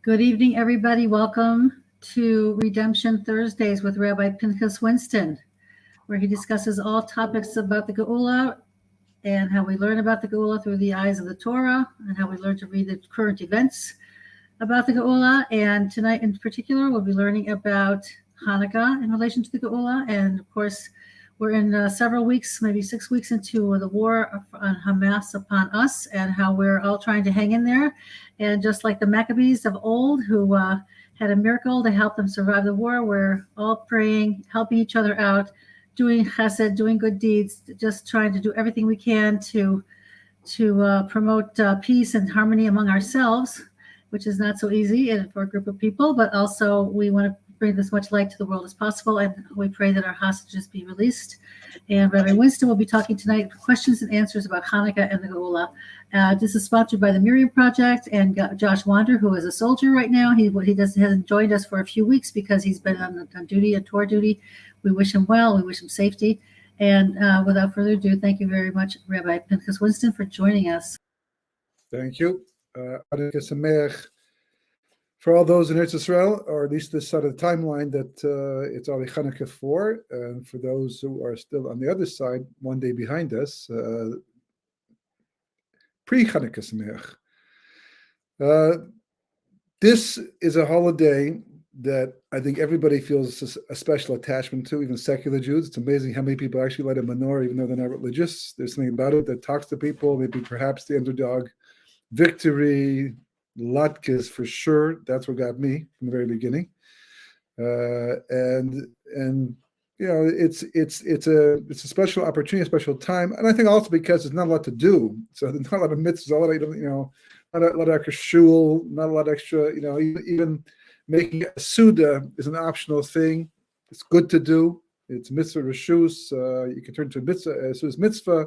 Good evening, everybody. Welcome to Redemption Thursdays with Rabbi Winston, where he discusses all topics about the Geula and how we learn about the Geula through the eyes of the Torah and how we learn to read the current events about the Geula. And tonight in particular, we'll be learning about Hanukkah in relation to the Geula. And of course, we're in several weeks, maybe 6 weeks into the war on Hamas upon us and how we're all trying to hang in there. And just like the Maccabees of old who had a miracle to help them survive the war, we're all praying, helping each other out, doing chesed, doing good deeds, just trying to do everything we can to promote peace and harmony among ourselves, which is not so easy for a group of people, but also we want to bring as much light to the world as possible, and we pray that our hostages be released. And Rabbi Winston will be talking tonight, questions and answers about Hanukkah and the Geula. This is sponsored by the Miriam Project and Josh Wander, who is a soldier right now. He hasn't joined us for a few weeks because he's been on duty, on tour duty. We wish him well. We wish him safety. And without further ado, thank you very much, Rabbi Winston, for joining us. Thank you. For all those in Eretz Israel, or at least this side of the timeline, that it's already Chanukah 4, and for those who are still on the other side, one day behind us, pre-Chanukah Sameach. This is a holiday that I think everybody feels a special attachment to, even secular Jews. It's amazing how many people actually light a menorah, even though they're not religious. There's something about it that talks to people, maybe perhaps the underdog victory, latkes for sure. That's what got me from the very beginning. And you know, it's a special opportunity, a special time, and I think also because there's not a lot to do. So there's not a lot of mitzvahs, not a lot of extra shul, not a lot of extra. Even making a suda is an optional thing. It's good to do. It's mitzvah reshus. You can turn to a mitzvah, so it's mitzvah.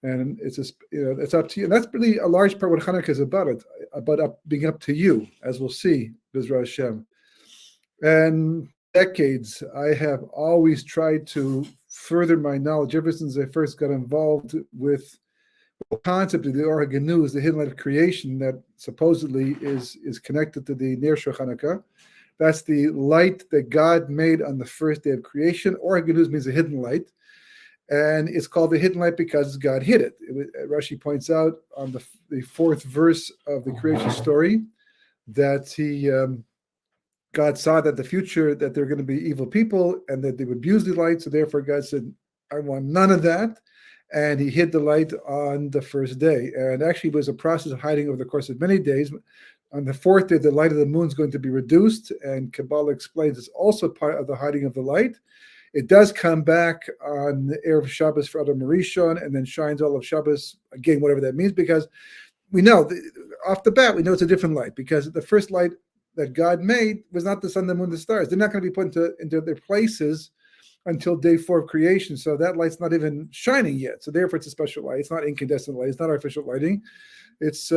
And it's just, it's up to you. And that's really a large part what Hanukkah is about. It about being up to you, as we'll see, B'ezras Hashem. And decades, I have always tried to further my knowledge ever since I first got involved with the concept of the Or HaGenuz, the hidden light of creation that supposedly is connected to the Ner Shel Hanukkah. That's the light that God made on the first day of creation. Or HaGenuz means a hidden light. And it's called the hidden light because God hid it. Rashi points out on the fourth verse of the creation story that God saw that the future, that they're going to be evil people and that they would abuse the light. So therefore God said, I want none of that. And he hid the light on the first day. And actually it was a process of hiding over the course of many days. On the fourth day, the light of the moon is going to be reduced. And Kabbalah explains it's also part of the hiding of the light. It does come back on the Erev Shabbos for Adam Rishon and then shines all of Shabbos, again, whatever that means, because we know, off the bat, we know it's a different light, because the first light that God made was not the sun, the moon, the stars. They're not going to be put into their places until day 4 of creation. So that light's not even shining yet. So therefore, it's a special light. It's not incandescent light. It's not artificial lighting. It's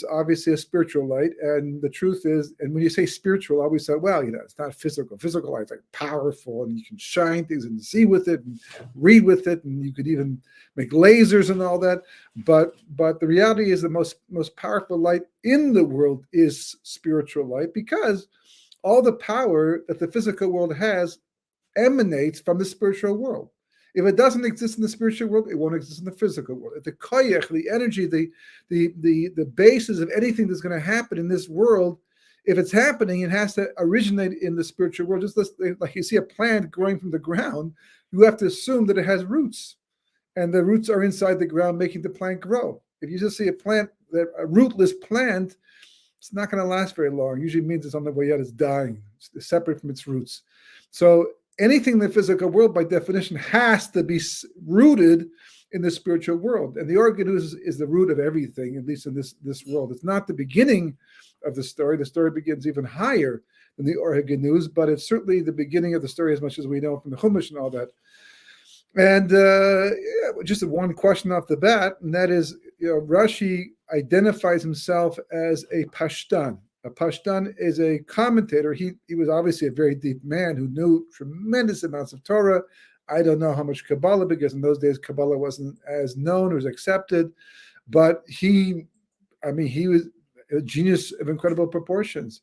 obviously a spiritual light. And the truth is, and when you say spiritual, I always say, well, it's not physical. Physical light's like powerful, and you can shine things and see with it and read with it, and you could even make lasers and all that. But the reality is the most powerful light in the world is spiritual light, because all the power that the physical world has emanates from the spiritual world. If it doesn't exist in the spiritual world, it won't exist in the physical world. If the koyach, the energy, the basis of anything that's going to happen in this world, if it's happening, it has to originate in the spiritual world. Just like you see a plant growing from the ground, you have to assume that it has roots, and the roots are inside the ground making the plant grow. If you just see a rootless plant, it's not going to last very long. Usually means it's on the way out, it's dying, it's separate from its roots. So anything in the physical world, by definition, has to be rooted in the spiritual world. And the Or HaGenuz is the root of everything, at least in this world. It's not the beginning of the story. The story begins even higher than the Or HaGenuz, but it's certainly the beginning of the story as much as we know from the Chumash and all that. And just one question off the bat, and that is, Rashi identifies himself as a Pashtan. A Pashtan is a commentator. He was obviously a very deep man who knew tremendous amounts of Torah. I don't know how much Kabbalah, because in those days Kabbalah wasn't as known or as accepted. But he was a genius of incredible proportions.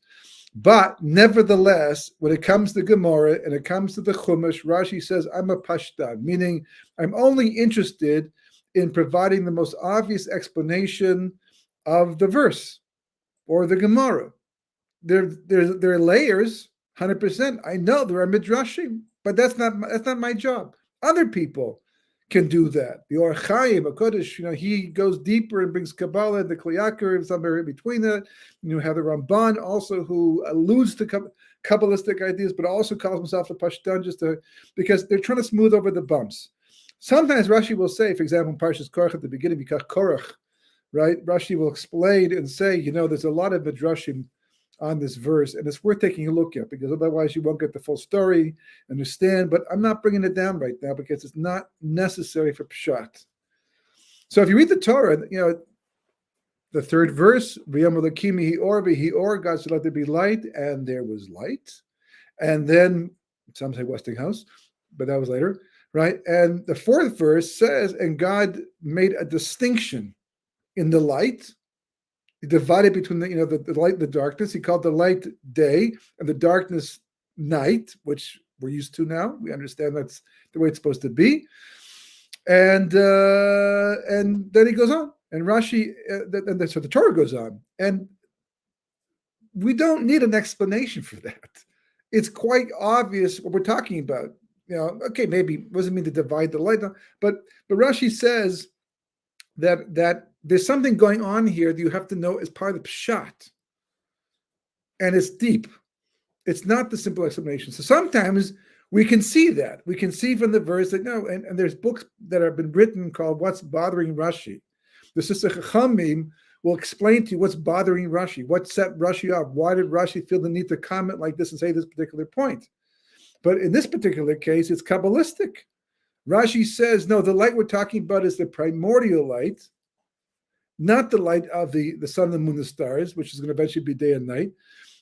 But nevertheless, when it comes to Gemara and it comes to the Chumash, Rashi says, I'm a Pashtan, meaning I'm only interested in providing the most obvious explanation of the verse or the Gemara. There are layers, 100%. I know there are midrashim, but that's not my job. Other people can do that. The Or Chaim, a Kodesh, he goes deeper and brings Kabbalah and the Kliyakar, somewhere in between that. You have the Ramban also, who alludes to Kabbalistic ideas, but also calls himself a Pashtan because they're trying to smooth over the bumps. Sometimes Rashi will say, for example, in Parshas Korach at the beginning, because Korach, right? Rashi will explain and say, there's a lot of midrashim on this verse, and it's worth taking a look at, because otherwise you won't get the full story, understand. But I'm not bringing it down right now because it's not necessary for Pshat. So if you read the Torah, the third verse, V'yom Elokim yehi or v'hi or, God said let there be light, and there was light. And then some say Westinghouse, but that was later, right? And the fourth verse says, and God made a distinction in the light. He divided between the light and the darkness. He called the light day and the darkness night, which we're used to now. We understand that's the way it's supposed to be. And then he goes on, and Rashi, so the Torah goes on, and we don't need an explanation for that. It's quite obvious what we're talking about. Okay, maybe it doesn't mean to divide the light, but Rashi says that there's something going on here that you have to know as part of the pshat. And it's deep. It's not the simple explanation. So sometimes we can see that. We can see from the verse that and there's books that have been written called What's Bothering Rashi. The Sister Chachamim will explain to you what's bothering Rashi, what set Rashi off, why did Rashi feel the need to comment like this and say this particular point. But in this particular case, it's Kabbalistic. Rashi says, no, the light we're talking about is the primordial light, not the light of the sun, the moon, the stars, which is going to eventually be day and night.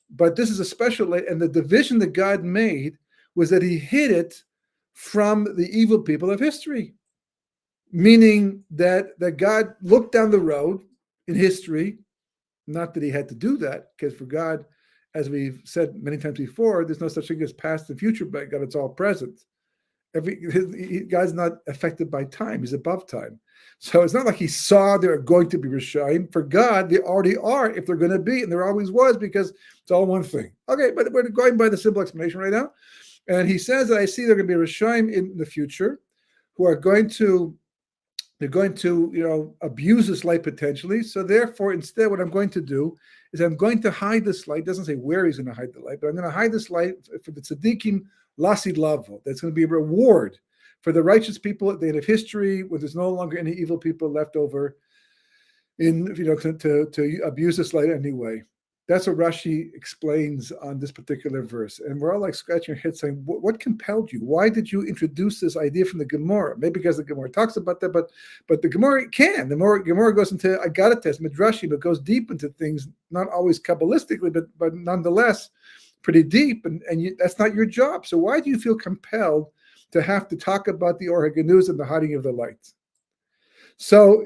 But this is a special light, and the division that God made was that he hid it from the evil people of history, meaning that God looked down the road in history, not that he had to do that, because for God, as we've said many times before, there's no such thing as past and future, but God, it's all present. God's not affected by time. He's above time. So it's not like he saw there are going to be Rishayim. For God, they already are if they're going to be, and there always was, because it's all one thing. Okay, but we're going by the simple explanation right now. And he says that I see there are going to be Rishayim in the future who are going to abuse this light potentially. So therefore, instead, what I'm going to do is I'm going to hide this light. It doesn't say where he's going to hide the light, but I'm going to hide this light for the tzaddikim lasid lavo. That's going to be a reward for the righteous people at the end of history, where there's no longer any evil people left over to abuse this light anyway. That's what Rashi explains on this particular verse. And we're all like scratching our heads saying, what compelled you? Why did you introduce this idea from the Gemara? Maybe because the Gemara talks about that, but the Gemara can. The Gemara goes into Agadates, Midrashim, but goes deep into things, not always Kabbalistically, but nonetheless pretty deep. And that's not your job. So why do you feel compelled to have to talk about the Or HaGanuz and the hiding of the light? So,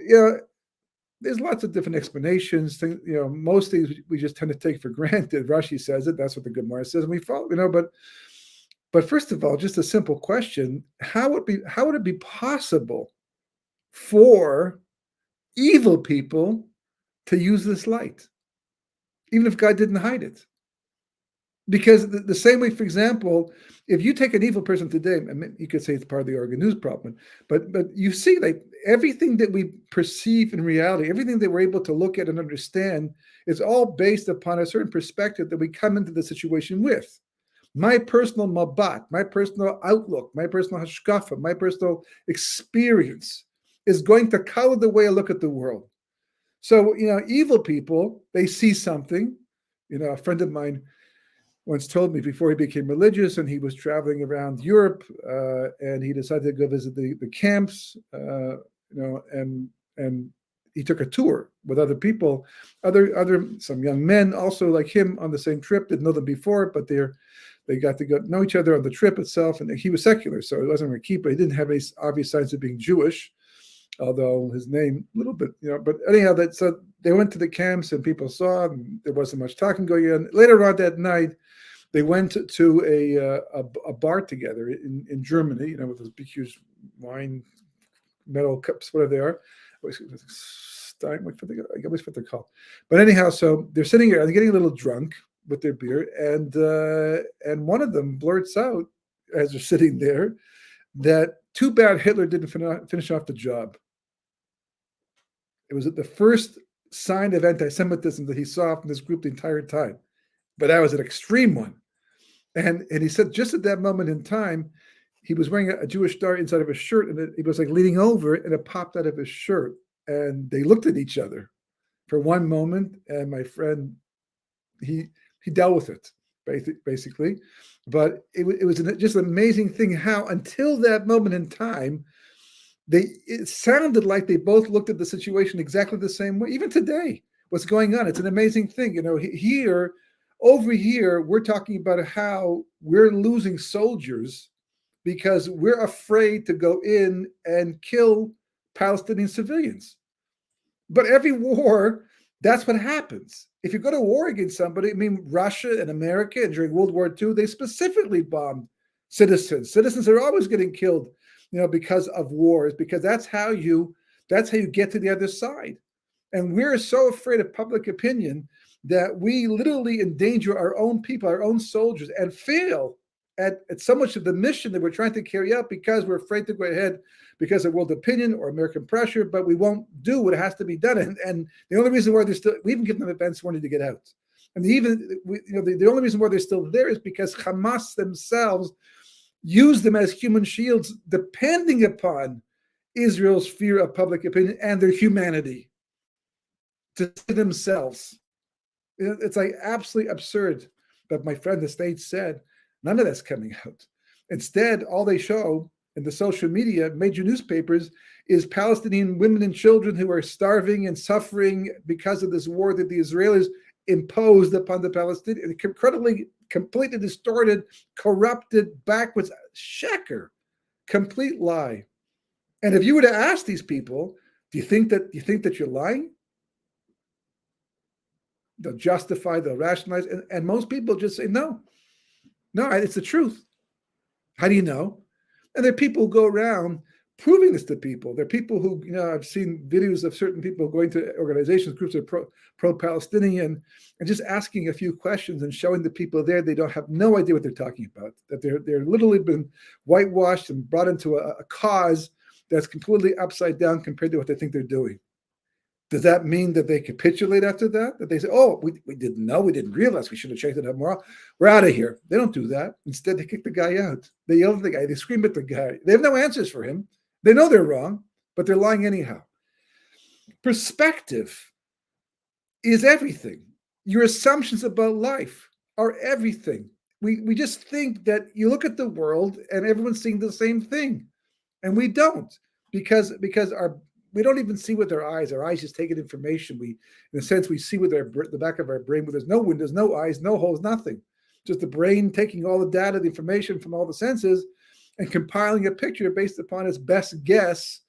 there's lots of different explanations. Most things we just tend to take for granted. Rashi says it. That's what the Gemara says, and we follow. But first of all, just a simple question: how would it be possible for evil people to use this light, even if God didn't hide it? Because the same way, for example, if you take an evil person today, I mean, you could say it's part of the Or HaGanuz problem, but you see, like, everything that we perceive in reality, everything that we're able to look at and understand, is all based upon a certain perspective that we come into the situation with. My personal mabat, my personal outlook, my personal hashkafa, my personal experience is going to color the way I look at the world. So, evil people, they see something. A friend of mine once told me, before he became religious and he was traveling around Europe, and he decided to go visit the camps, and he took a tour with other people, some young men also like him on the same trip, didn't know them before, but they got to go know each other on the trip itself. And he was secular, so he wasn't going to keep, but he didn't have any obvious signs of being Jewish, although his name a little bit, but anyhow, so they went to the camps and people saw, and there wasn't much talking going on. Later on that night, they went to a bar together in Germany, with those big, huge wine metal cups, whatever they are. I always forget they're called. But anyhow, so they're sitting here and they're getting a little drunk with their beer, and one of them blurts out as they're sitting there that too bad Hitler didn't finish off the job. It was the first sign of anti-Semitism that he saw from this group the entire time. But that was an extreme one. And he said just at that moment in time, he was wearing a Jewish star inside of his shirt, and he was like leaning over, and it popped out of his shirt. And they looked at each other for one moment, and my friend, he dealt with it, basically. But it was just an amazing thing how, until that moment in time, it sounded like they both looked at the situation exactly the same way. Even today, what's going on, it's an amazing thing. Over here, we're talking about how we're losing soldiers because we're afraid to go in and kill Palestinian civilians. But every war, that's what happens. If you go to war against somebody, Russia and America, and during World War II, they specifically bombed citizens. Citizens are always getting killed, because of wars, because that's how you get to the other side. And we're so afraid of public opinion that we literally endanger our own people, our own soldiers, and fail at so much of the mission that we're trying to carry out because we're afraid to go ahead because of world opinion or American pressure, but we won't do what has to be done. And the only reason why we even give them advance warning to get out. And the only reason why they're still there is because Hamas themselves use them as human shields, depending upon Israel's fear of public opinion and their humanity to save themselves. It's like absolutely absurd. But my friend, the state said, none of that's coming out. Instead, all they show in the social media, major newspapers, is Palestinian women and children who are starving and suffering because of this war that the Israelis imposed upon the Palestinians. Incredibly, completely distorted, corrupted, backwards, sheker, complete lie. And if you were to ask these people, do you think that you're lying? They'll justify, they'll rationalize, and most people just say, no, it's the truth. How do you know? And there are people who go around proving this to people. There are people who, I've seen videos of certain people going to organizations, groups of pro-Palestinian, and just asking a few questions and showing the people there they don't have no idea what they're talking about, that they're literally been whitewashed and brought into a cause that's completely upside down compared to what they think they're doing. Does that mean that they capitulate after that? That they say, oh, we didn't know, we didn't realize, we should have checked it out more. We're out of here. They don't do that. Instead, they kick the guy out. They yell at the guy. They scream at the guy. They have no answers for him. They know they're wrong, but they're lying anyhow. Perspective is everything. Your assumptions about life are everything. We just think that you look at the world and everyone's seeing the same thing. And we don't, because we don't even see with our eyes. Our eyes just take in information. In a sense, we see with the back of our brain, where there's no windows, no eyes, no holes, nothing. Just the brain taking all the data, the information from all the senses, and compiling a picture based upon its best guess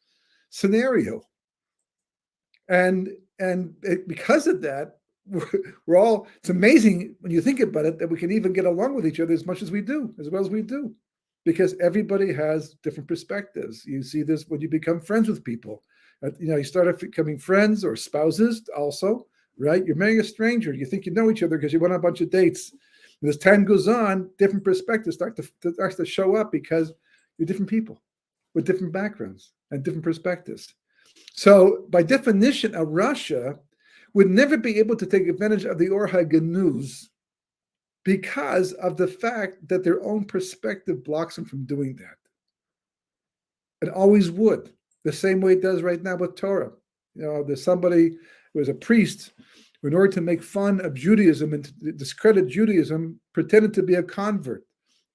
scenario. And because of that, it's amazing when you think about it that we can even get along with each other as well as we do, because everybody has different perspectives. You see this when you become friends with people. You start off becoming friends or spouses also, right? You're marrying a stranger. You think you know each other because you went on a bunch of dates. And as time goes on, different perspectives start to show up because you're different people with different backgrounds and different perspectives. So by definition, a Russia would never be able to take advantage of the Or HaGanuz because of the fact that their own perspective blocks them from doing that. It always would. The same way it does right now with Torah. There's somebody who was a priest who, in order to make fun of Judaism and to discredit Judaism, pretended to be a convert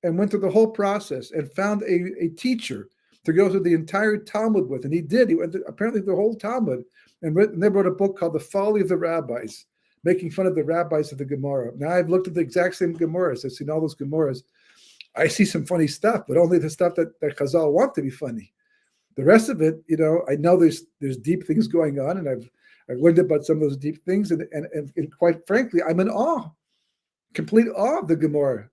and went through the whole process and found a teacher to go through the entire Talmud with. And he did. He went through, apparently, the whole Talmud and they wrote a book called The Folly of the Rabbis, making fun of the rabbis of the Gemara. Now, I've looked at the exact same Gemaras. I've seen all those Gemaras. I see some funny stuff, but only the stuff that Chazal want to be funny. The rest of it, I know there's deep things going on, and I've learned about some of those deep things, and quite frankly, I'm in awe, complete awe of the Gemara.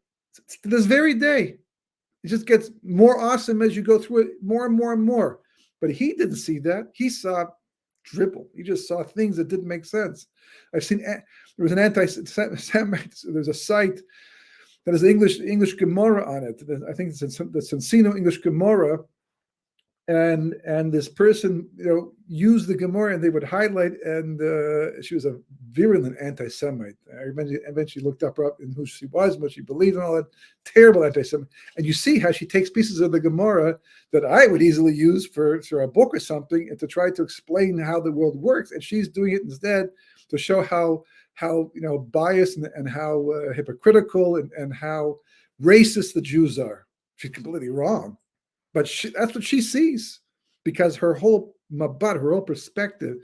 To this very day, it just gets more awesome as you go through it, more and more and more. But he didn't see that. He saw dribble. He just saw things that didn't make sense. I've seen there was an anti-Semite. There's a site that has English Gemara on it. I think it's the Sensino English Gemara, and this person used the Gemara, and they would highlight. And she was a virulent anti-Semite. I eventually looked up in who she was, what she believed, and all that. Terrible anti-Semite. And you see how she takes pieces of the Gemara that I would easily use for a book or something, and to try to explain how the world works, and she's doing it instead to show how biased and how hypocritical and how racist the Jews are. She's completely wrong, but that's what she sees, because her whole mabat, her whole perspective,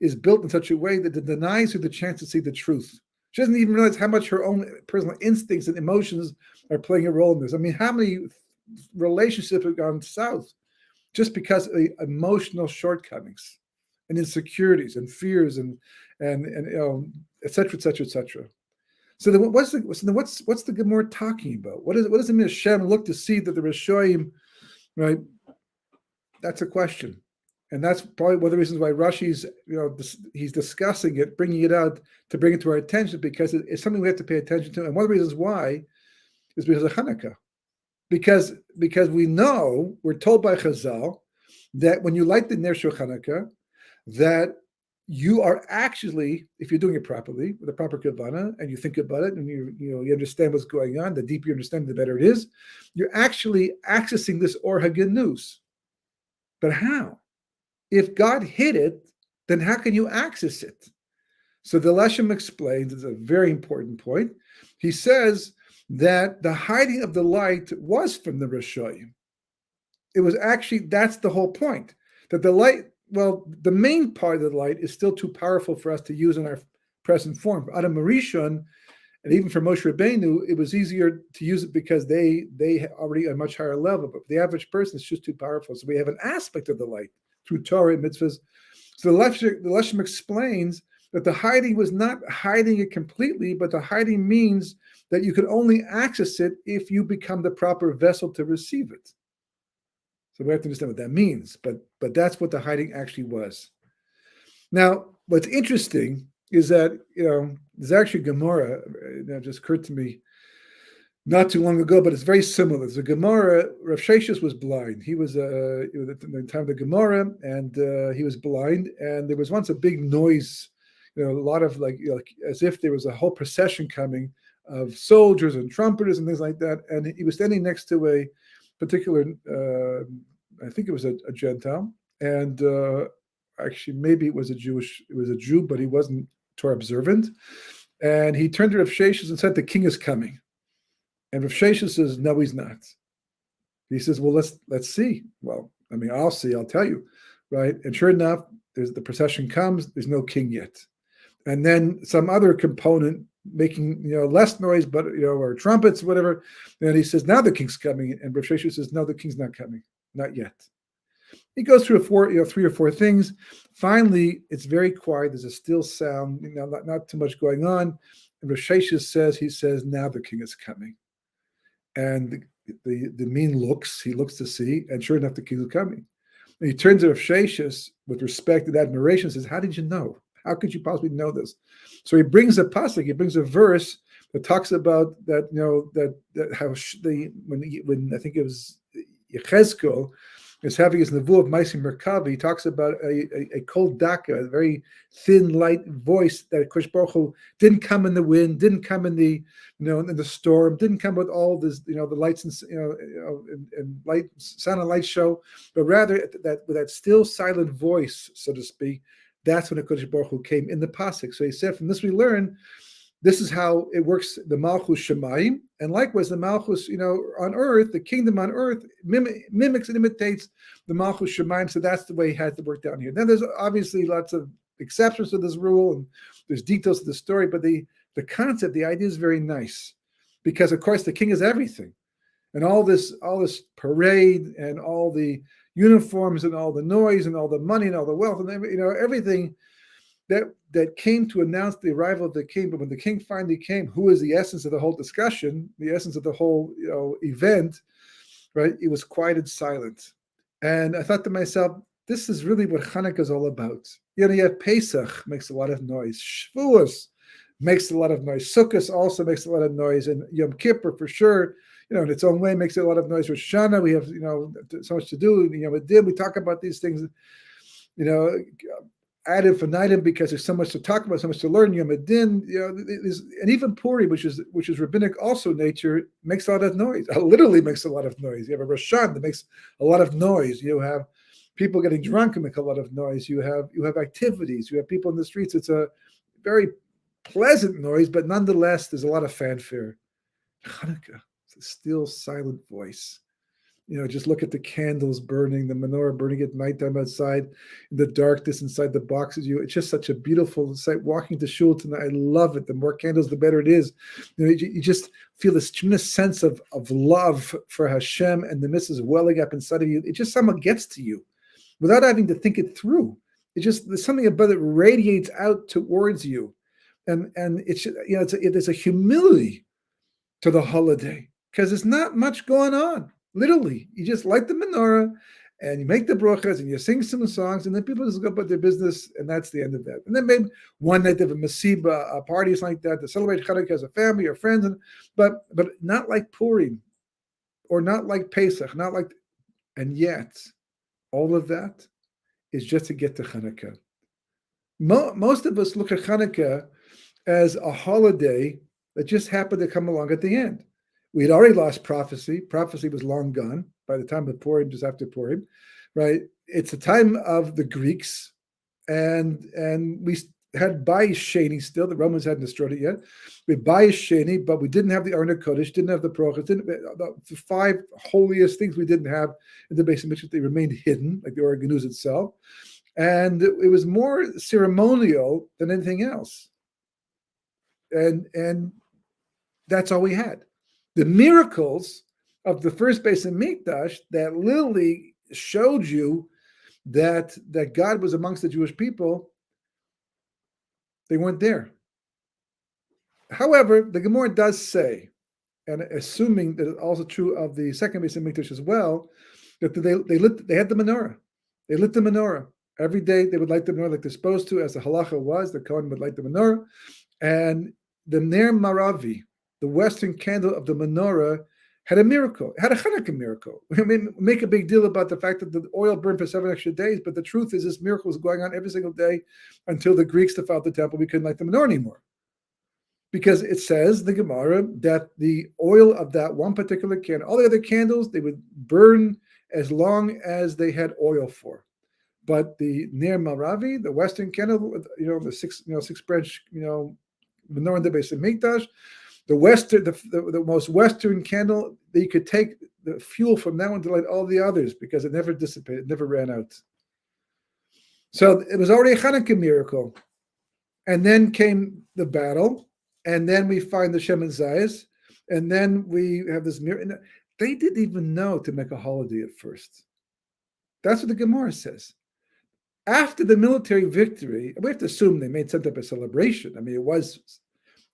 is built in such a way that it denies her the chance to see the truth. She doesn't even realize how much her own personal instincts and emotions are playing a role in this. I mean, how many relationships have gone south just because of the emotional shortcomings and insecurities and fears and et cetera, et cetera, et cetera. So then what's the Gemara talking about? What does it mean Hashem look to see that the Rishoyim, right? That's a question. And that's probably one of the reasons why Rashi's, he's discussing it, bringing it out to bring it to our attention, because it's something we have to pay attention to. And one of the reasons why is because of Chanukah. Because we know, we're told by Chazal, that when you light the Ner Shel Chanukah, that you are actually, if you're doing it properly, with a proper kavanah, and you think about it, and you understand what's going on, the deeper you understand, the better it is, you're actually accessing this Or HaGenus. But how? If God hid it, then how can you access it? So the Leshem explains, it's a very important point. He says that the hiding of the light was from the Rishoyim. It was actually, that's the whole point. That the light, the main part of the light is still too powerful for us to use in our present form. For Adam Rishon, and even for Moshe Rabbeinu, it was easier to use it because they already are a much higher level. But for the average person, it's just too powerful. So we have an aspect of the light through Torah and mitzvahs. So the Leshem explains that the hiding was not hiding it completely, but the hiding means that you could only access it if you become the proper vessel to receive it. So we have to understand what that means, but that's what the hiding actually was. Now, what's interesting is that, there's actually Gemara, that just occurred to me not too long ago, but it's very similar. There's a Gemara. Rav Sheshes was blind. He was at the time of the Gemara, and he was blind. And there was once a big noise, a lot of like as if there was a whole procession coming of soldiers and trumpeters and things like that. And he was standing next to a particular, I think it was a Gentile, and actually maybe it was a Jew, but he wasn't Torah observant. And he turned to Rav Sheshes and said, "The king is coming." And Rav Sheshes says, "No, he's not." He says, "Well, let's see." Well, I mean, I'll see. I'll tell you, right? And sure enough, the procession comes. There's no king yet, and then some other component making less noise, but or trumpets, whatever. And he says, "Now the king's coming." And Rav Sheshes says, "No, the king's not coming, not yet." He goes through three or four things. Finally, it's very quiet. There's a still sound. Not too much going on. And Rav Sheshes says, "Now the king is coming." And the mean looks to see, and sure enough, the king is coming. And he turns to Rav Sheshes with respect and admiration and says, "How did you know? How could you possibly know this?" So he brings a pasuk, he brings a verse that talks about that, that how when I think it was Yechezkel is having his nevuah of Maisim Merkavi, he talks about a cold daka, a very thin, light voice that Kosh Baruch Hu didn't come in the wind, didn't come in the, in the storm, didn't come with all this, the lights and light, sound and light show, but rather with that still silent voice, so to speak, that's when the Kosh Baruch Hu came in the pasuk. So he said, from this we learn, this is how it works, the Malchus Shemayim, and likewise the Malchus, on earth, the kingdom on earth mimics and imitates the Malchus Shemayim. So that's the way it has to work down here. Now there's obviously lots of exceptions to this rule, and there's details to the story, but the concept, the idea is very nice, because of course the king is everything, and all this parade and all the uniforms and all the noise and all the money and all the wealth and everything. that came to announce the arrival of the king. But when the king finally came, who is the essence of the whole discussion, the essence of the whole event, right? It was quiet and silent. And I thought to myself, this is really what Chanukah is all about. You have Pesach makes a lot of noise. Shavuos makes a lot of noise. Sukkot also makes a lot of noise. And Yom Kippur, for sure, in its own way, makes a lot of noise. Rosh Hashanah, we have, so much to do. We talk about these things, ad infinitum, because there's so much to talk about, so much to learn. Yom Adin, and even Purim, which is rabbinic also nature, makes a lot of noise. It literally makes a lot of noise. You have a Rosh Hashanah that makes a lot of noise. You have people getting drunk and make a lot of noise. You have activities. You have people in the streets. It's a very pleasant noise, but nonetheless, there's a lot of fanfare. Chanukah, it's a still, silent voice. Just look at the candles burning, the menorah burning at nighttime outside, in the darkness inside the boxes. It's just such a beautiful sight. Walking to shul tonight, I love it. The more candles, the better it is. You just feel this tremendous sense of love for Hashem, and the mist is welling up inside of you. It just somehow gets to you without having to think it through. There's something about it radiates out towards you, and there's a humility to the holiday because there's not much going on. Literally, you just light the menorah and you make the brachas and you sing some songs, and then people just go about their business, and that's the end of that. And then maybe one night they have a masiba, a party, something like that, to celebrate Chanukah as a family or friends, but not like Purim or not like Pesach, and yet all of that is just to get to Chanukah. Most of us look at Chanukah as a holiday that just happened to come along at the end. We had already lost prophecy. Prophecy was long gone by the time of Purim, just after Purim, right? It's the time of the Greeks, and we had Bayis Sheni still. The Romans hadn't destroyed it yet. We had Bayis Sheni, but we didn't have the Arna Kodesh, didn't have the Prochas, the five holiest things we didn't have in the Beis Hamikdash. They remained hidden, like the Organuz itself, and it was more ceremonial than anything else. And that's all we had. The miracles of the first Beis Hamikdash that literally showed you that God was amongst the Jewish people, they weren't there. However, the Gemara does say, and assuming that it's also true of the second Beis Hamikdash as well, that they had the menorah. They lit the menorah. Every day they would light the menorah like they're supposed to, as the halacha was. The Kohen would light the menorah. And the Ner Maravi, the western candle of the menorah, had a miracle. It had a Chanukah miracle. We make a big deal about the fact that the oil burned for 7 extra days, but the truth is this miracle was going on every single day until the Greeks defiled the temple. We couldn't light the menorah anymore. Because it says, the Gemara, that the oil of that one particular candle, all the other candles, they would burn as long as they had oil for. But the Ner Maravi, the western candle, the six branch, menorah in the Beis Hamikdash, the most western candle, that you could take the fuel from that one to light all the others because it never dissipated, it never ran out. So it was already a Chanukah miracle. And then came the battle, and then we find the Shemin Zayis, and then we have this miracle. They didn't even know to make a holiday at first. That's what the Gemara says. After the military victory, we have to assume they made some type of celebration. I mean, it was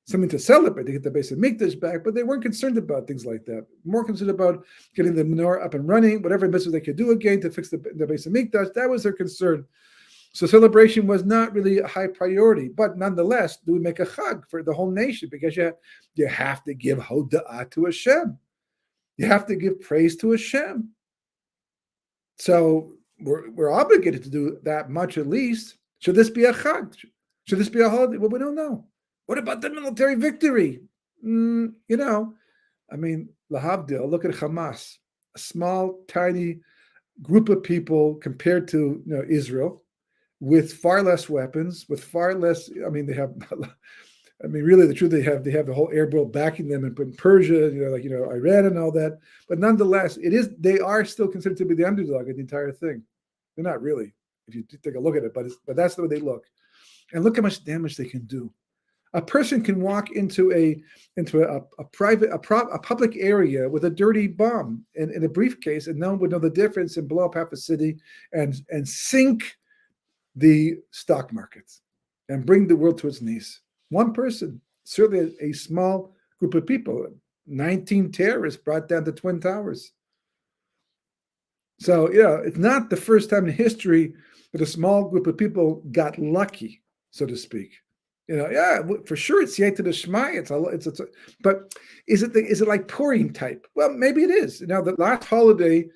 something to celebrate. They get the Beis Hamikdash back, but they weren't concerned about things like that. More concerned about getting the menorah up and running, whatever business they could do again to fix the Beis Hamikdash. That was their concern. So celebration was not really a high priority, but nonetheless, do we make a chag for the whole nation? Because you have to give hoda'ah to Hashem. You have to give praise to Hashem. So we're obligated to do that much at least. Should this be a chag? Should this be a holiday? Well, we don't know. What about the military victory? I mean, lahavdil, look at Hamas, a small, tiny group of people compared to Israel, with far less weapons, with far less. They have. Really, the truth, they have the whole air world backing them in Persia, Iran and all that. But nonetheless, they are still considered to be the underdog of the entire thing. They're not really, if you take a look at it, but that's the way they look. And look how much damage they can do. A person can walk into a public area with a dirty bomb in a briefcase, and no one would know the difference, and blow up half a city and sink the stock markets and bring the world to its knees. One person, certainly a small group of people, 19 terrorists brought down the Twin Towers. So, it's not the first time in history that a small group of people got lucky, so to speak. For sure it's Yeta the Shema. But is it like Purim type? Well, maybe it is. The last holiday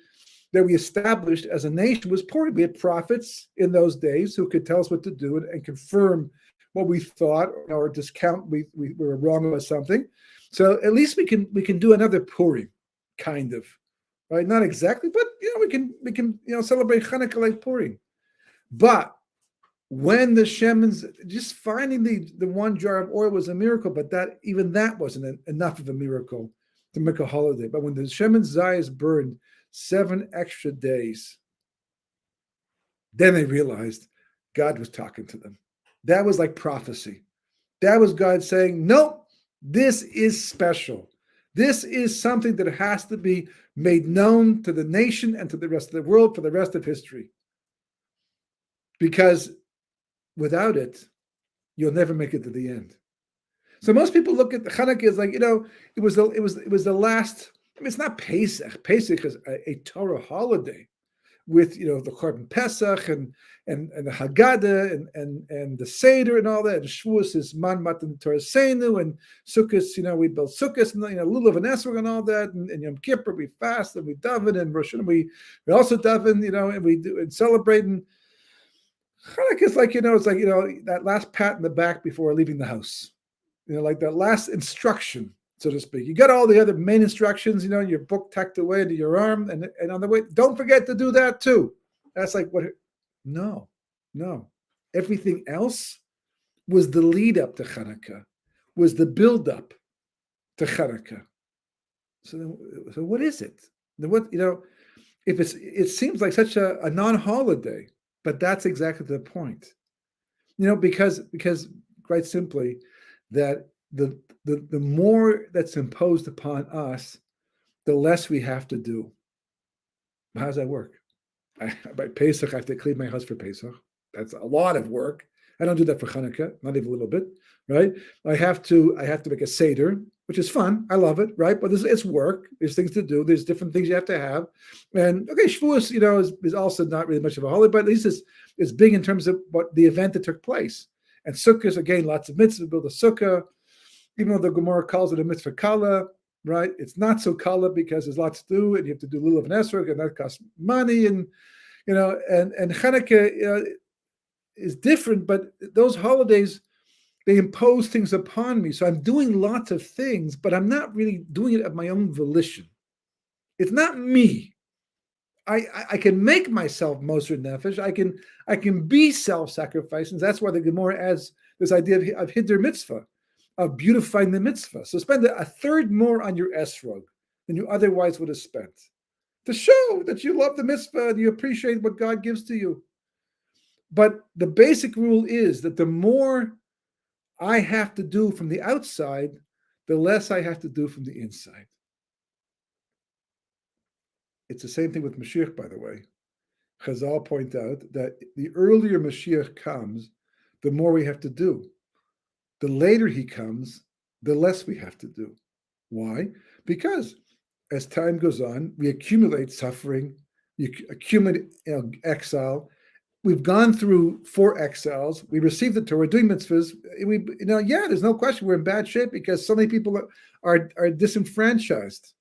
that we established as a nation was Purim. We had prophets in those days who could tell us what to do and confirm what we thought or discount we were wrong about something. So at least we can do another Purim, kind of, right? Not exactly, but we can celebrate Chanukah like Purim. But when the Shemans, just finding the one jar of oil was a miracle, but that wasn't enough of a miracle to make a holiday. But when the Shemen Zayis burned 7 extra days, then they realized God was talking to them. That was like prophecy. That was God saying, nope, this is special. This is something that has to be made known to the nation and to the rest of the world for the rest of history. Because without it, you'll never make it to the end. So most people look at the Chanukah as like, it was the last. I mean, it's not Pesach. Pesach is a Torah holiday with the Korban Pesach and the Haggadah and the Seder and all that. And Shavuos is Man Matan Torah Seinu, and Sukkot, we build Sukkot and Lulav and Esrog and all that. And Yom Kippur we fast and we daven, and Rosh Hashanah we also daven, and we do and celebrate. And Chanukah is like, it's like, that last pat in the back before leaving the house, like that last instruction, so to speak. You got all the other main instructions, your book tucked away to your arm, and on the way, don't forget to do that too. That's like what? No. Everything else was the lead up to Chanukah, was the build up to Chanukah. So what is it? What if it seems like such a non-holiday. But that's exactly the point, because quite simply, that the more that's imposed upon us, the less we have to do. How does that work? By Pesach, I have to clean my house for Pesach. That's a lot of work. I don't do that for Chanukah, not even a little bit, right? I have to make a Seder, which is fun. I love it, right? But it's work. There's things to do. There's different things you have to have. And okay, Shavuos, is also not really much of a holiday, but at least it's big in terms of what the event that took place. And Sukkot, again, lots of mitzvahs, build a sukkah, even though the Gemara calls it a mitzvah kala, right? It's not so kala because there's lots to do, and you have to do lulav and esrog, and that costs money, and Chanukah is different, but those holidays, they impose things upon me. So I'm doing lots of things, but I'm not really doing it of my own volition. It's not me. I can make myself Moser Nefesh. I can be self-sacrificing. That's why the Gemara adds this idea of Hiddur Mitzvah, of beautifying the mitzvah. So spend a third more on your esrog than you otherwise would have spent, to show that you love the mitzvah and you appreciate what God gives to you. But the basic rule is that the more I have to do from the outside, the less I have to do from the inside. It's the same thing with Mashiach, by the way. Chazal point out that the earlier Mashiach comes, the more we have to do. The later he comes, the less we have to do. Why? Because as time goes on, we accumulate suffering, we accumulate exile. We've gone through 4 exiles. We received the Torah, we're doing mitzvahs. There's no question we're in bad shape because so many people are disenfranchised.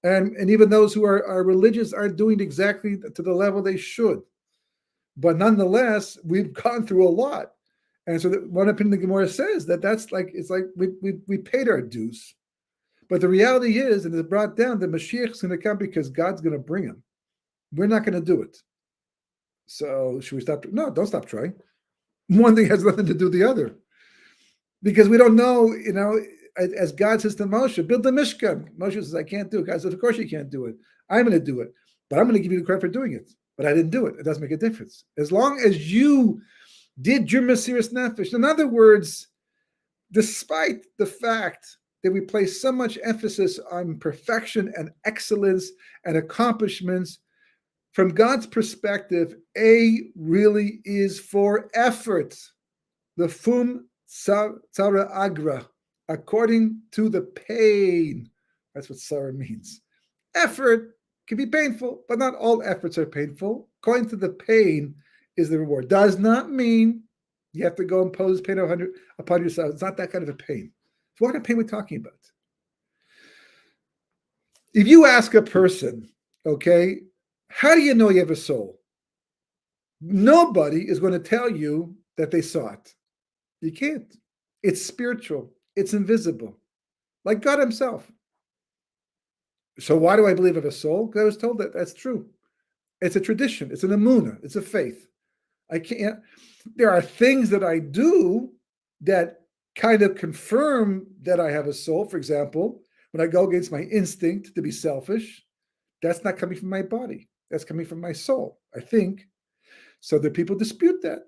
And even those who are religious aren't doing exactly to the level they should. But nonetheless, we've gone through a lot. And so one opinion of the Gemara says that's like, it's like we paid our dues. But the reality is, and it's brought down, that Mashiach is going to come because God's going to bring him. We're not going to do it. So should we stop? No, don't stop trying. One thing has nothing to do with the other. Because we don't know, as God says to Moshe, build the Mishkan. Moshe says, I can't do it. God says, of course you can't do it. I'm going to do it. But I'm going to give you the credit for doing it. But I didn't do it. It doesn't make a difference. As long as you did your Mesiras Nefesh. In other words, despite the fact that we place so much emphasis on perfection and excellence and accomplishments, from God's perspective, A really is for effort, lefum tzara agra, according to the pain. That's what tzara means. Effort can be painful, but not all efforts are painful. According to the pain is the reward. Does not mean you have to go impose pain upon yourself. It's not that kind of a pain. So what kind of pain are we talking about? If you ask a person, okay, how do you know you have a soul? Nobody is going to tell you that they saw it. You can't. It's spiritual. It's invisible. Like God himself. So why do I believe I have a soul? Because I was told that that's true. It's a tradition. It's an emunah. It's a faith. I can't. There are things that I do that kind of confirm that I have a soul. For example, when I go against my instinct to be selfish, that's not coming from my body. That's coming from my soul, I think. So the people dispute that.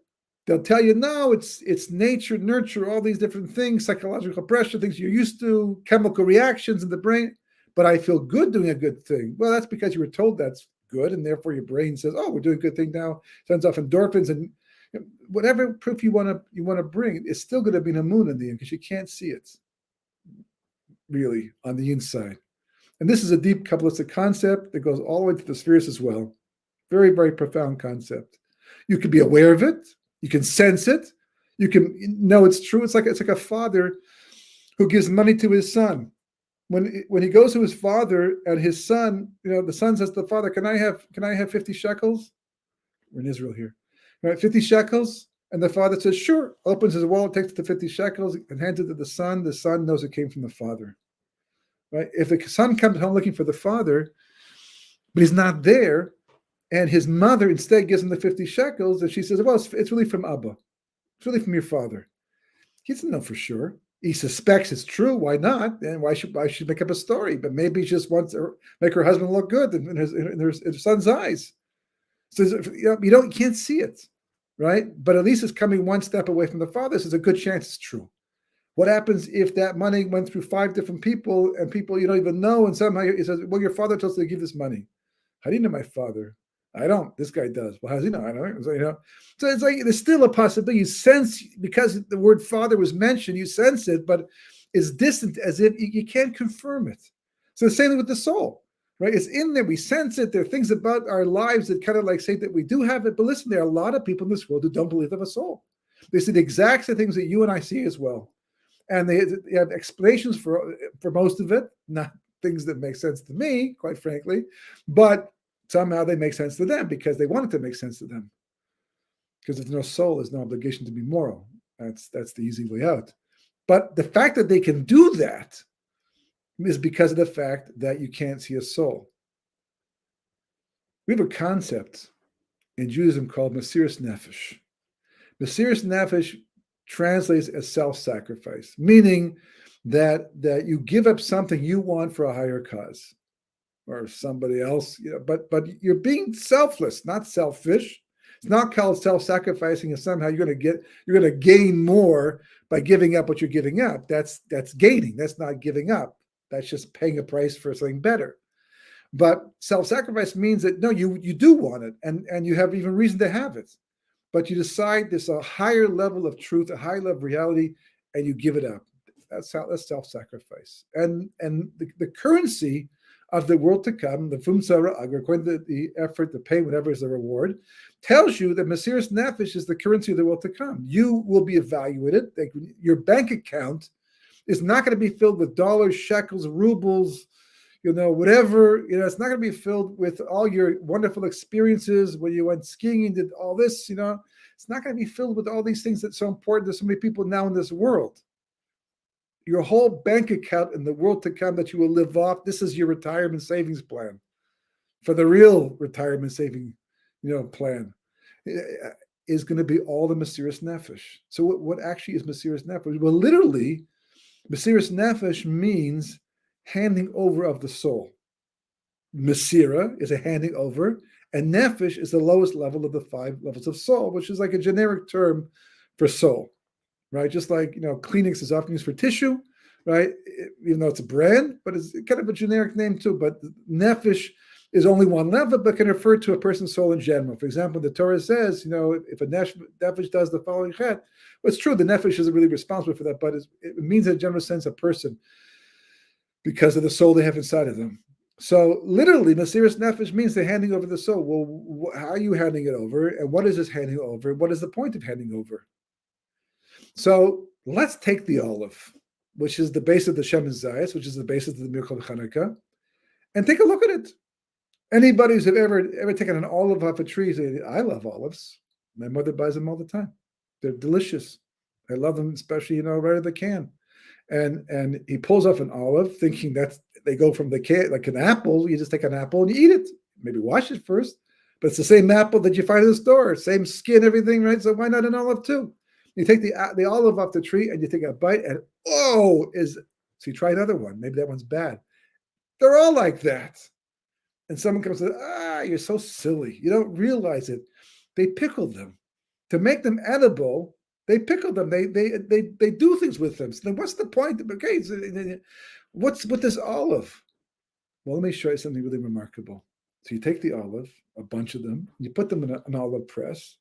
They'll tell you, no, it's nature, nurture, all these different things, psychological pressure, things you're used to, chemical reactions in the brain. But I feel good doing a good thing. Well, that's because you were told that's good, and therefore your brain says, "Oh, we're doing a good thing now." Sends off endorphins, and whatever proof you want to bring, it's still going to be an emunah in the end because you can't see it really on the inside. And this is a deep Kabbalistic concept that goes all the way to the spheres as well. Very, very profound concept. You can be aware of it. You can sense it. You can know it's true. It's like a father who gives money to his son. When he goes to his father and his son, the son says to the father, "Can I have 50 shekels?" We're in Israel here, right? 50 shekels, and the father says, "Sure." Opens his wallet, takes the 50 shekels, and hands it to the son. The son knows it came from the father, right? If the son comes home looking for the father, but he's not there, and his mother instead gives him the 50 shekels, and she says, "Well, it's really from Abba. It's really from your father." He doesn't know for sure. He suspects it's true. Why not? And why should make up a story? But maybe she just wants to make her husband look good in her son's eyes. So you can't see it, right? But at least it's coming one step away from the father. So there's a good chance it's true. What happens if that money went through 5 different people and people you don't even know, and somehow he says, "Well, your father told us to give this money." How do you know my father? I don't. This guy does. Well, how does he know? I don't. So it's like there's still a possibility. You sense, because the word father was mentioned, you sense it, but it's distant, as if you can't confirm it. So the same thing with the soul, right? It's in there. We sense it. There are things about our lives that kind of like say that we do have it. But listen, there are a lot of people in this world who don't believe they have a soul. They see the exact same things that you and I see as well. And they have explanations for most of it, not things that make sense to me, quite frankly, but somehow they make sense to them because they want it to make sense to them. Because if there's no soul, there's no obligation to be moral. That's the easy way out. But the fact that they can do that is because of the fact that you can't see a soul. We have a concept in Judaism called Mesiras Nefesh. Mesiras Nefesh translates as self-sacrifice, meaning that you give up something you want for a higher cause. Or somebody else, but you're being selfless, not selfish. It's not called self-sacrificing, and somehow you're going to gain more by giving up what you're giving up. That's gaining. That's not giving up. That's just paying a price for something better. But self-sacrifice means that no, you do want it, and you have even reason to have it, but you decide there's a higher level of truth, a higher level of reality, and you give it up. That's self-sacrifice, and the currency of the world to come, the Fum Tzara Agra, according to the effort, the pay, whatever is the reward, tells you that Mesiras Nefesh is the currency of the world to come. You will be evaluated. Your bank account is not going to be filled with dollars, shekels, rubles, whatever. It's not going to be filled with all your wonderful experiences when you went skiing and did all this. It's not going to be filled with all these things that's so important to so many people now in this world. Your whole bank account in the world to come that you will live off, this is your retirement savings plan. For the real retirement saving, plan is going to be all the Mesiras Nefesh. So what actually is Mesiras Nefesh? Well, literally, Mesiras Nefesh means handing over of the soul. Mesira is a handing over, and Nefesh is the lowest level of the 5 levels of soul, which is like a generic term for soul. Right, just like Kleenex is often used for tissue, right? Even though it's a brand, but it's kind of a generic name too. But nefesh is only one level, but can refer to a person's soul in general. For example, the Torah says, if a nefesh does the following chet, well, it's true, the nefesh isn't really responsible for that, but it means in a general sense a person because of the soul they have inside of them. So literally, Mesiras Nefesh means they're handing over the soul. Well, how are you handing it over? And what is this handing over? What is the point of handing over? So let's take the olive, which is the base of the Shemen Zayis, which is the basis of the miracle of Chanukah, and take a look at it. Anybody who's ever taken an olive off a tree, say, I love olives. My mother buys them all the time. They're delicious. I love them, especially, right out of the can. And he pulls off an olive, thinking that they go from the can, like an apple. You just take an apple and you eat it. Maybe wash it first, but it's the same apple that you find in the store, same skin, everything, right? So why not an olive too? You take the olive off the tree and you take a bite, and so you try another one. Maybe that one's bad. They're all like that. And someone comes and says, you're so silly. You don't realize it. They pickle them to make them edible. They pickle them. They do things with them. So then what's the point? Okay, so what's with this olive? Well, let me show you something really remarkable. So you take the olive, a bunch of them, you put them in an olive press,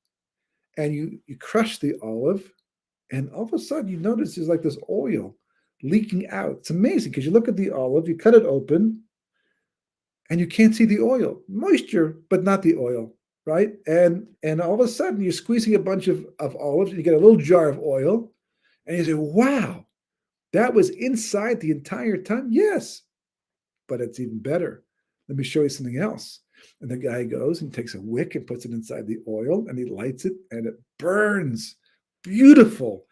and you crush the olive, and all of a sudden you notice there's like this oil leaking out. It's amazing because you look at the olive, you cut it open, and you can't see the oil. Moisture, but not the oil. Right? And all of a sudden you're squeezing a bunch of olives and you get a little jar of oil and you say, wow, that was inside the entire time? Yes, but it's even better. Let me show you something else. And the guy goes and takes a wick and puts it inside the oil and he lights it and it burns. Beautiful,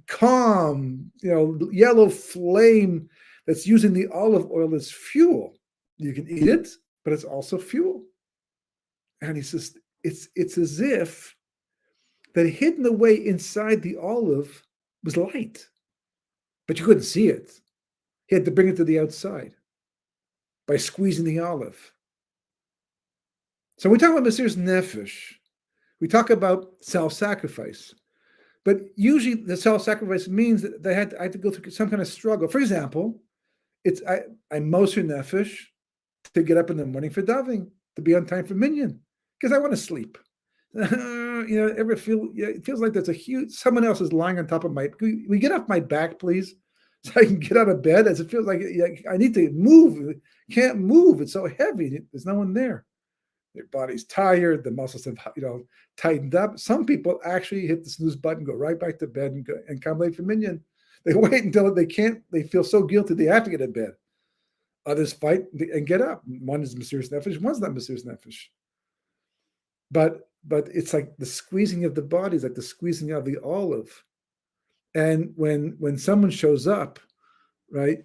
calm, yellow flame that's using the olive oil as fuel. You can eat it, but it's also fuel. And he says, it's as if that hidden away inside the olive was light, but you couldn't see it. He had to bring it to the outside by squeezing the olive. So we talk about Mesiras Nefesh. We talk about self-sacrifice. But usually the self-sacrifice means that I had to go through some kind of struggle. For example, I moser nefesh to get up in the morning for davening, to be on time for minyan. Because I want to sleep. It feels like there's someone else is lying on top of we get off my back, please, so I can get out of bed, as it feels like I need to move. Can't move. It's so heavy. There's no one there. Their body's tired. The muscles have, tightened up. Some people actually hit the snooze button, go right back to bed and come late for minyan. They wait until they feel so guilty they have to get in bed. Others fight and get up. One is Mesiras Nefesh, one's not Mesiras Nefesh. But it's like the squeezing of the body is like the squeezing of the olive. And when someone shows up, right,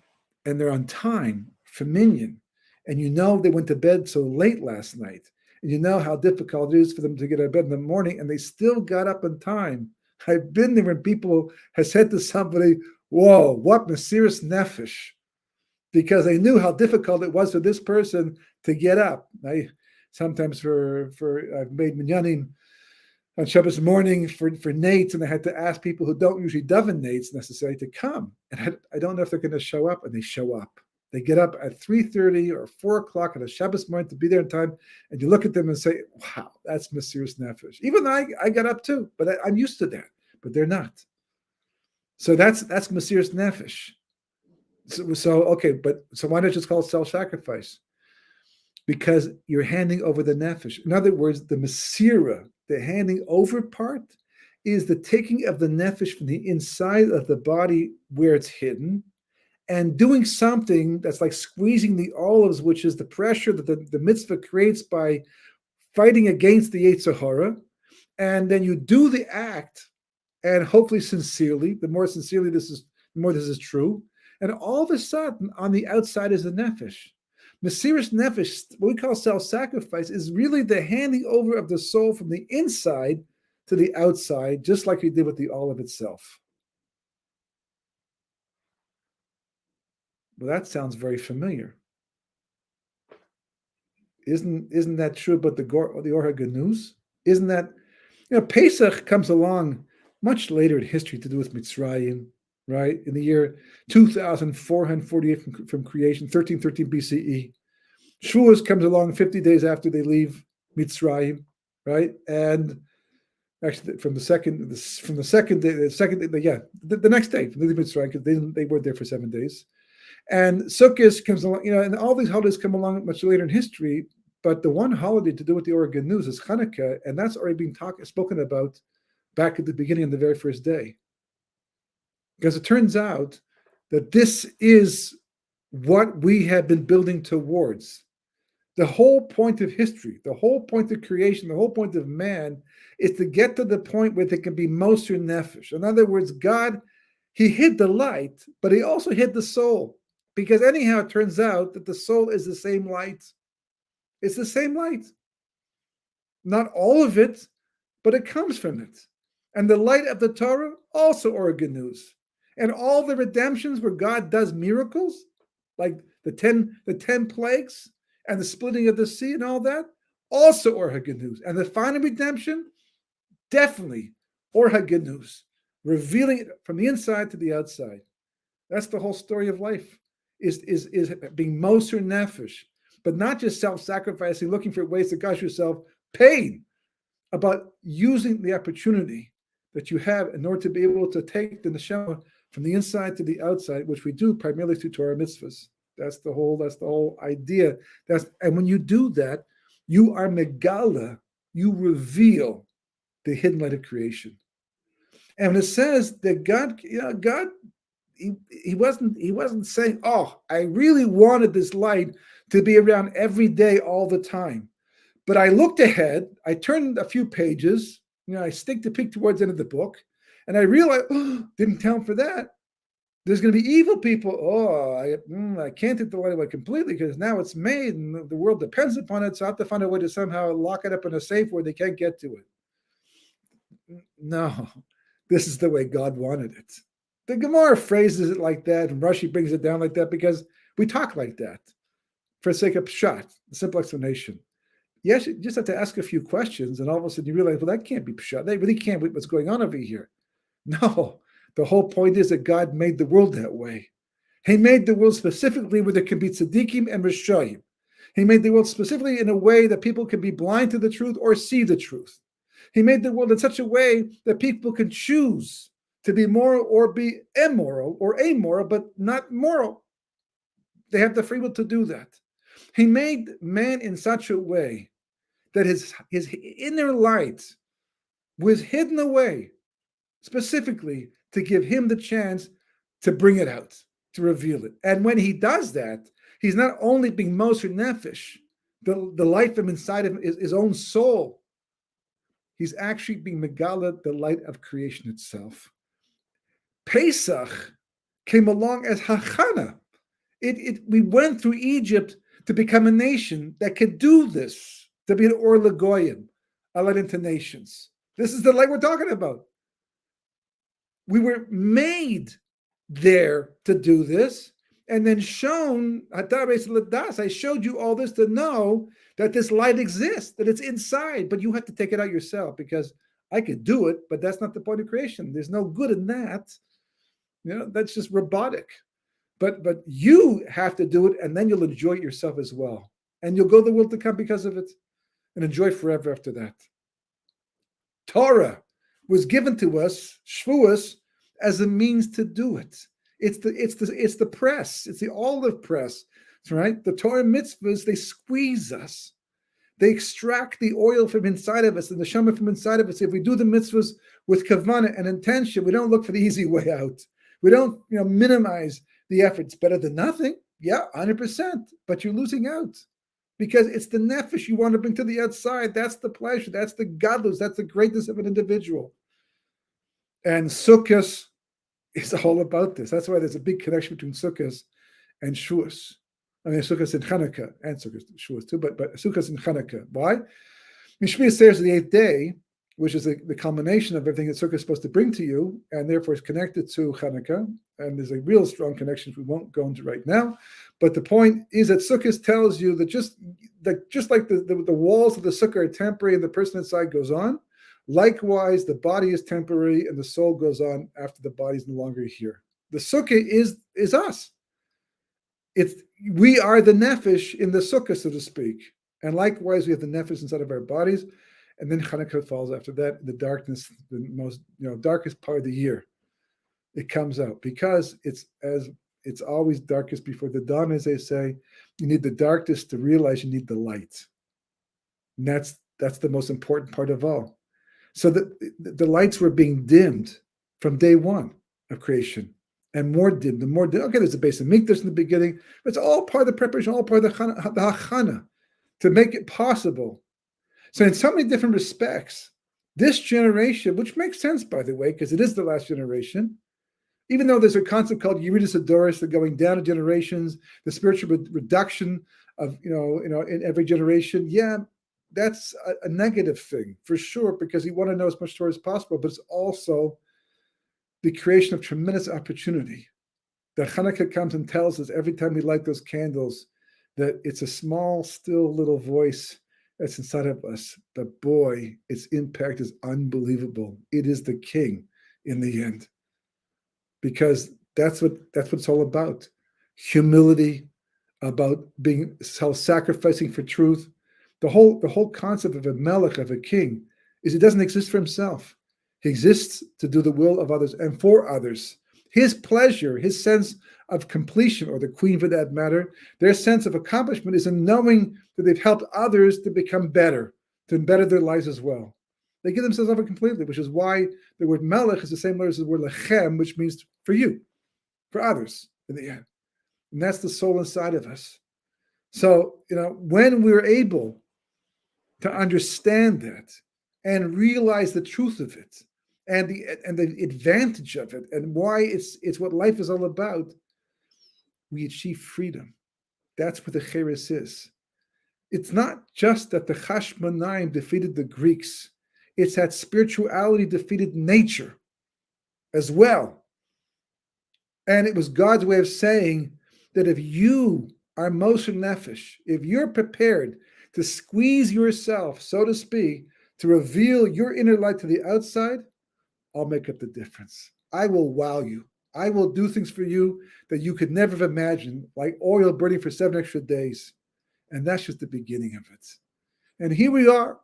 and they're on time for minyan, and they went to bed so late last night, and you know how difficult it is for them to get out of bed in the morning, and they still got up in time. I've been there when people have said to somebody, whoa, what Mesiras Nefesh? Because they knew how difficult it was for this person to get up. Sometimes I've made minyanim on Shabbos morning for nates, and I had to ask people who don't usually daven nates necessarily to come. And I don't know if they're going to show up, and they show up. They get up at 3:30 or 4 o'clock on a Shabbos morning to be there in time, and you look at them and say, wow, that's Mesiras Nefesh. Even though I got up too, but I'm used to that, but they're not. So that's Mesiras Nefesh. So why not just call it self-sacrifice? Because you're handing over the nefesh. In other words, the mesira, the handing over part, is the taking of the nefesh from the inside of the body where it's hidden, and doing something that's like squeezing the olives, which is the pressure that the mitzvah creates by fighting against the Yetzer Hara. And then you do the act, and hopefully sincerely. The more sincerely the more this is true. And all of a sudden, on the outside is the nefesh. Mesiras Nefesh, what we call self-sacrifice, is really the handing over of the soul from the inside to the outside, just like we did with the olive itself. Well, that sounds very familiar. Isn't that true about the Or HaGanuz? Isn't that, Pesach comes along much later in history to do with Mitzrayim, right? In the year 2448 from creation, 1313 BCE. Shavuos comes along 50 days after they leave Mitzrayim, right? And actually, from the second day, the next day, from the Mitzrayim, because they weren't there for 7 days. And Sukkot comes along, and all these holidays come along much later in history. But the one holiday to do with the Oregon news is Chanukah, and that's already being spoken about back at the beginning of the very first day. Because it turns out that this is what we have been building towards. The whole point of history, the whole point of creation, the whole point of man is to get to the point where there can be Moser Nefesh. In other words, God, he hid the light, but he also hid the soul. Because anyhow, it turns out that the soul is the same light. It's the same light. Not all of it, but it comes from it. And the light of the Torah, also Oregon news. And all the redemptions where God does miracles, like the 10 plagues and the splitting of the sea and all that, also Oregon news. And the final redemption, definitely Oregon news, revealing it from the inside to the outside. That's the whole story of life, is being Moser Nefesh. But not just self-sacrificing, looking for ways to gush yourself, pain, about using the opportunity that you have in order to be able to take the neshama from the inside to the outside, which we do primarily through Torah mitzvahs. That's the whole idea. And when you do that, you are megala, you reveal the hidden light of creation. And when it says that God, he wasn't saying, oh, I really wanted this light to be around every day, all the time. But I looked ahead, I turned a few pages, I stick the peek towards the end of the book, and I realized, didn't count for that. There's going to be evil people. I can't take the light away completely because now it's made and the world depends upon it. So I have to find a way to somehow lock it up in a safe where they can't get to it. No, this is the way God wanted it. The Gemara phrases it like that, and Rashi brings it down like that because we talk like that for the sake of pshat, the simple explanation. Yes, you just have to ask a few questions, and all of a sudden you realize, well, that can't be pshat. They really can't be what's going on over here. No, the whole point is that God made the world that way. He made the world specifically where there can be tzaddikim and rishoyim. He made the world specifically in a way that people can be blind to the truth or see the truth. He made the world in such a way that people can choose to be moral or be immoral or amoral, but not moral. They have the free will to do that. He made man in such a way that his inner light was hidden away, specifically to give him the chance to bring it out, to reveal it. And when he does that, he's not only being Moser Nefesh, the light from inside of his own soul, he's actually being Megala, the light of creation itself. Pesach came along as Hachana. We went through Egypt to become a nation that could do this, to be an Or Lagoyim, a light into nations. This is the light we're talking about. We were made there to do this, and then shown, I showed you all this to know that this light exists, that it's inside, but you have to take it out yourself, because I could do it, but that's not the point of creation. There's no good in that. That's just robotic. But you have to do it, and then you'll enjoy it yourself as well. And you'll go the world to come because of it, and enjoy forever after that. Torah was given to us, Shavuos, as a means to do it. It's the press. It's the olive press, right? The Torah mitzvahs, they squeeze us. They extract the oil from inside of us and the neshama from inside of us. If we do the mitzvahs with kavanah and intention, we don't look for the easy way out. We don't, minimize the effort. It's better than nothing. Yeah, 100%. But you're losing out because it's the nefesh you want to bring to the outside. That's the pleasure. That's the godless. That's the greatness of an individual. And Sukkot is all about this. That's why there's a big connection between Sukkot and Shavuos. Sukkot and Chanukah, and Sukkot and Shavuos too, but Sukkot and Chanukah. Why? Mishmi says the 8th day, which is the culmination of everything that Sukkot is supposed to bring to you, and therefore is connected to Chanukah. And there's a real strong connection we won't go into right now. But the point is that Sukkot tells you that just like the walls of the Sukkah are temporary and the person inside goes on, likewise, the body is temporary and the soul goes on after the body is no longer here. The Sukkah is us. we are the nefesh in the sukkah, so to speak. And likewise, we have the nefesh inside of our bodies. And then Chanukah falls after that, the darkness, the most darkest part of the year. It comes out because it's always darkest before the dawn, as they say. You need the darkness to realize you need the light. And that's the most important part of all. So the lights were being dimmed from day one of creation, and more dimmed, and more dimmed. Okay, there's a base of mikdash in the beginning, but it's all part of the preparation, all part of the hachana to make it possible. So in so many different respects, this generation, which makes sense, by the way, because it is the last generation, even though there's a concept called Yeridus Adoris, the going down of generations, the spiritual reduction of, in every generation, yeah, that's a negative thing for sure, because you want to know as much Torah as possible, but it's also the creation of tremendous opportunity. That Chanukah comes and tells us every time we light those candles that it's a small, still little voice that's inside of us. But boy, its impact is unbelievable. It is the king in the end. Because that's what it's all about. Humility, about being self-sacrificing for truth. The whole concept of a melech, of a king, is he doesn't exist for himself. He exists to do the will of others and for others. His pleasure, his sense of completion, or the queen for that matter, their sense of accomplishment is in knowing that they've helped others to become better, to better their lives as well. They give themselves over completely, which is why the word melech is the same word as the word lechem, which means for you, for others in the end. And that's the soul inside of us. So, when we're able to understand that and realize the truth of it and the advantage of it and why it's what life is all about, we achieve freedom. That's what the cheres is. It's not just that the Chashmonaim defeated the Greeks. It's that spirituality defeated nature as well. And it was God's way of saying that if you are Moshe Nefesh, if you're prepared to squeeze yourself, so to speak, to reveal your inner light to the outside, I'll make up the difference. I will wow you. I will do things for you that you could never have imagined, like oil burning for 7 extra days. And that's just the beginning of it. And here we are,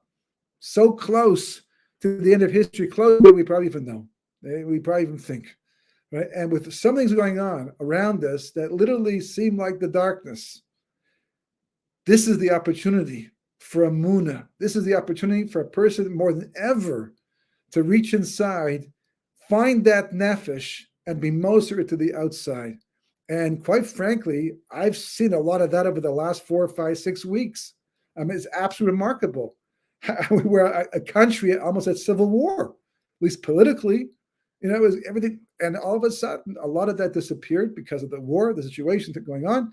so close to the end of history, close to what we probably even know. We probably even think. Right? And with some things going on around us that literally seem like the darkness, this is the opportunity for Amunah. This is the opportunity for a person more than ever to reach inside, find that nefesh, and be moser to the outside. And quite frankly, I've seen a lot of that over the last 4, 5, 6 weeks. I mean, it's absolutely remarkable. We're a country almost at civil war, at least politically. It was everything. And all of a sudden, a lot of that disappeared because of the war, the situation that's going on.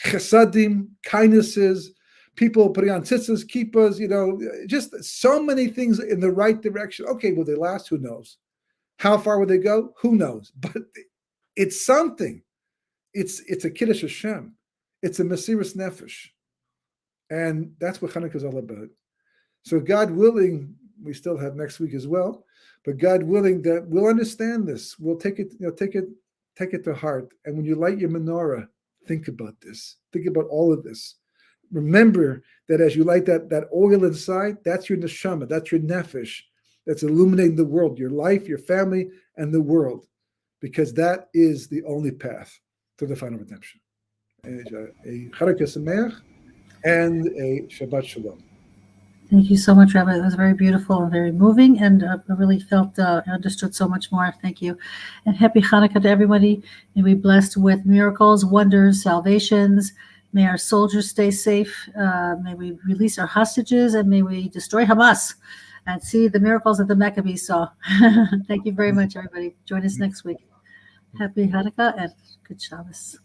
Chesadim, kindnesses, people putting on tzitzis, kippas, just so many things in the right direction. Okay, will they last? Who knows? How far will they go? Who knows? But it's something. It's a Kiddush Hashem. It's a Mesiras Nefesh. And that's what Chanukah is all about. So God willing, we still have next week as well, but God willing that we'll understand this. We'll take it to heart. And when you light your menorah, think about this. Think about all of this. Remember that as you light that oil inside, that's your neshama, that's your nefesh, that's illuminating the world, your life, your family, and the world, because that is the only path to the final redemption. A Chanukah Sameach and a Shabbat Shalom. Thank you so much, Rabbi. It was very beautiful and very moving, and I really felt understood so much more. Thank you. And happy Hanukkah to everybody. May we be blessed with miracles, wonders, salvations. May our soldiers stay safe. May we release our hostages, and may we destroy Hamas and see the miracles that the Maccabees saw. Thank you very much, everybody. Join us next week. Happy Hanukkah and good Shabbos.